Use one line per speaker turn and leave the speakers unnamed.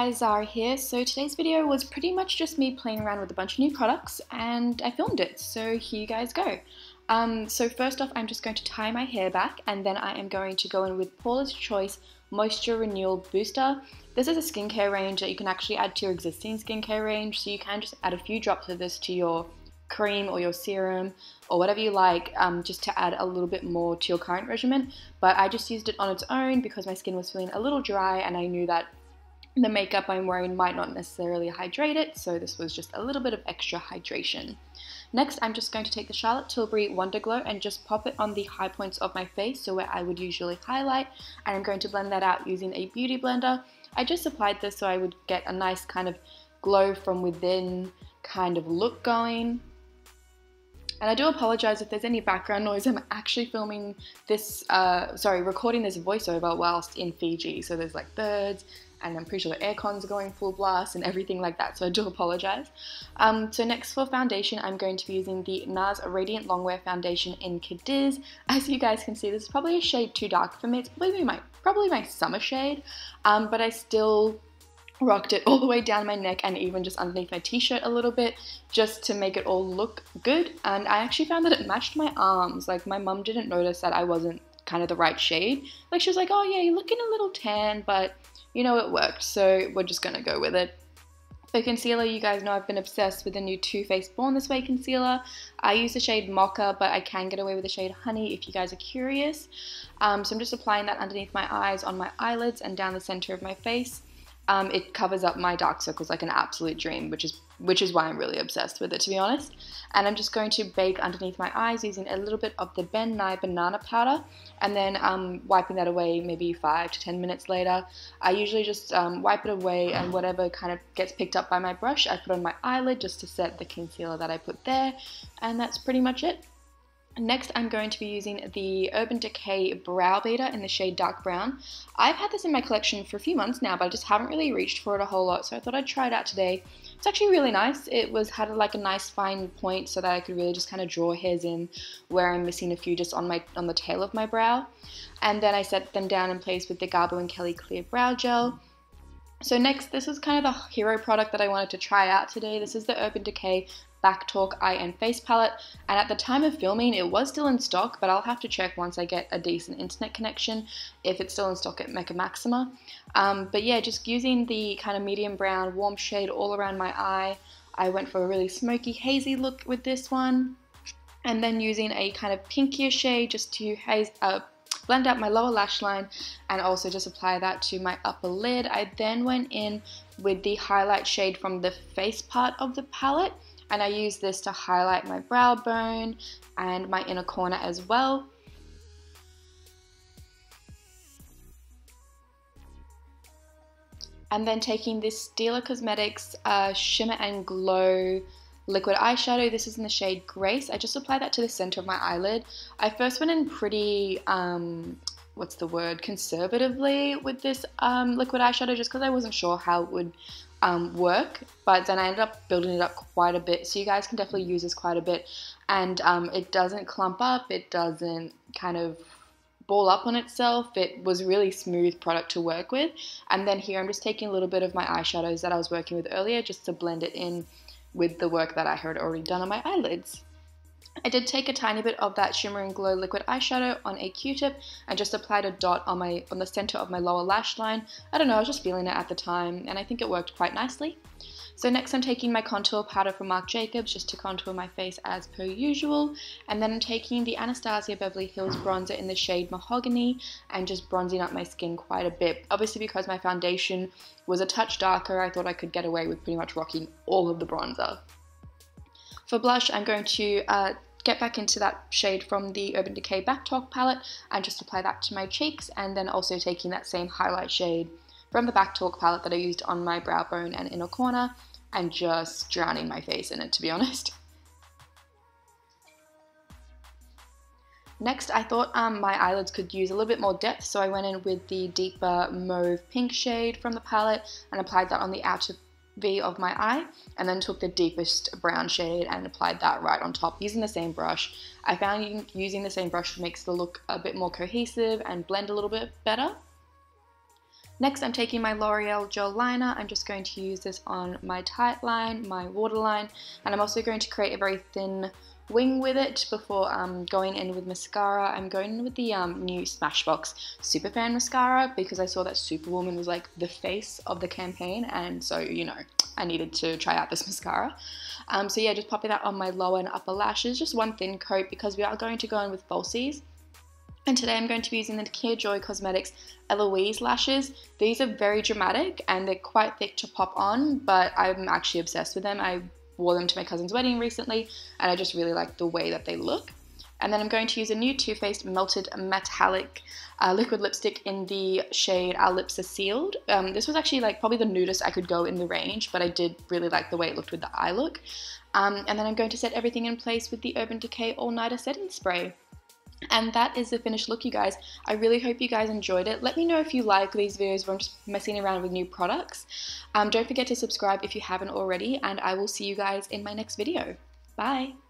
guys, Zahrah here. So today's video was pretty much just me playing around with a bunch of new products and I filmed it, so here you guys go. So first off, I'm just going to tie my hair back and then I am going to go in with Paula's Choice Moisture Renewal Booster. This is a skincare range that you can actually add to your existing skincare range, so you can just add a few drops of this to your cream or your serum or whatever you like, just to add a little bit more to your current regimen. But I just used it on its own because my skin was feeling a little dry and I knew that the makeup I'm wearing might not necessarily hydrate it, so this was just a little bit of extra hydration. Next, I'm just going to take the Charlotte Tilbury Wonder Glow and just pop it on the high points of my face, so where I would usually highlight, and I'm going to blend that out using a beauty blender. I just applied this so I would get a nice kind of glow from within kind of look going. And I do apologize if there's any background noise. I'm actually filming this, recording this voiceover whilst in Fiji, so there's like birds, and I'm pretty sure the aircon's going full blast and everything like that, so I do apologize. So next for foundation, I'm going to be using the NARS Radiant Longwear Foundation in Cadiz. As you guys can see, this is probably a shade too dark for me. It's probably my summer shade, but I still rocked it all the way down my neck and even just underneath my t-shirt a little bit, just to make it all look good. And I actually found that it matched my arms. Like, my mum didn't notice that I wasn't kind of the right shade. Like, she was like, oh yeah, you're looking a little tan, but you know, it worked, so we're just gonna go with it. For concealer, you guys know I've been obsessed with the new Too Faced Born This Way concealer. I use the shade Mocha, but I can get away with the shade Honey if you guys are curious. So I'm just applying that underneath my eyes, on my eyelids, and down the center of my face. It covers up my dark circles like an absolute dream, which is why I'm really obsessed with it, to be honest. And I'm just going to bake underneath my eyes using a little bit of the Nye Banana Powder, and then wiping that away maybe 5 to 10 minutes later. I usually just wipe it away, and whatever kind of gets picked up by my brush, I put on my eyelid just to set the concealer that I put there, and that's pretty much it. Next, I'm going to be using the Urban Decay Brow Beater in the shade Dark Brown. I've had this in my collection for a few months now, but I just haven't really reached for it a whole lot, so I thought I'd try it out today. It's actually really nice. It had like a nice fine point so that I could really just kind of draw hairs in where I'm missing a few just on the tail of my brow. And then I set them down in place with the Garbo and Kelly Clear Brow Gel. So next, this is kind of the hero product that I wanted to try out today. This is the Urban Decay Backtalk Eye and Face Palette, and at the time of filming it was still in stock, but I'll have to check once I get a decent internet connection if it's still in stock at Mecca Maxima. But yeah, just using the kind of medium brown warm shade all around my eye. I went for a really smoky hazy look with this one, and then using a kind of pinkier shade just to blend out my lower lash line and also just apply that to my upper lid. I then went in with the highlight shade from the face part of the palette, and I use this to highlight my brow bone and my inner corner as well. And then taking this Stila Cosmetics Shimmer and Glow liquid eyeshadow. This is in the shade Grace. I just applied that to the center of my eyelid. I first went in pretty, conservatively with this liquid eyeshadow, just because I wasn't sure how it would work, but then I ended up building it up quite a bit, so you guys can definitely use this quite a bit, and it doesn't clump up, it doesn't kind of ball up on itself. It was a really smooth product to work with. And then here I'm just taking a little bit of my eyeshadows that I was working with earlier just to blend it in with the work that I had already done on my eyelids. I did take a tiny bit of that Shimmer and Glow liquid eyeshadow on a Q-tip and just applied a dot on the center of my lower lash line. I don't know, I was just feeling it at the time and I think it worked quite nicely. So next I'm taking my contour powder from Marc just to contour my face as per usual, and then I'm taking the Anastasia Beverly Hills bronzer in the shade Mahogany and just bronzing up my skin quite a bit. Obviously, because my foundation was a touch darker, I thought I could get away with pretty much rocking all of the bronzer. For blush, I'm going to get back into that shade from the Urban Decay Backtalk palette and just apply that to my cheeks, and then also taking that same highlight shade from the Backtalk palette that I used on my brow bone and inner corner and just drowning my face in it, to be honest. Next, I thought my eyelids could use a little bit more depth, so I went in with the deeper mauve pink shade from the palette and applied that on the outer V of my eye, and then took the deepest brown shade and applied that right on top using the same brush. I found using the same brush makes the look a bit more cohesive and blend a little bit better. Next, I'm taking my L'Oreal gel liner. I'm just going to use this on my tight line, my waterline, and I'm also going to create a very thin wing with it before going in with mascara. I'm going in with the new Smashbox Superfan mascara because I saw that Superwoman was like the face of the campaign, and so, you know, I needed to try out this mascara. So yeah, just popping that on my lower and upper lashes, just one thin coat because we are going to go in with falsies. And today I'm going to be using the Nikkia Joy Cosmetics Eloise lashes. These are very dramatic and they're quite thick to pop on, but I'm actually obsessed with them. I wore them to my cousin's wedding recently and I just really like the way that they look. And then I'm going to use a new Too Faced Melted Matte-Tallic liquid lipstick in the shade Our Lips Are Sealed. This was actually like probably the nudist I could go in the range, but I did really like the way it looked with the eye look. And then I'm going to set everything in place with the Urban Decay All Nighter Setting Spray. And that is the finished look, you guys. I really hope you guys enjoyed it. Let me know if you like these videos where I'm just messing around with new products. Don't forget to subscribe if you haven't already, and I will see you guys in my next video. Bye!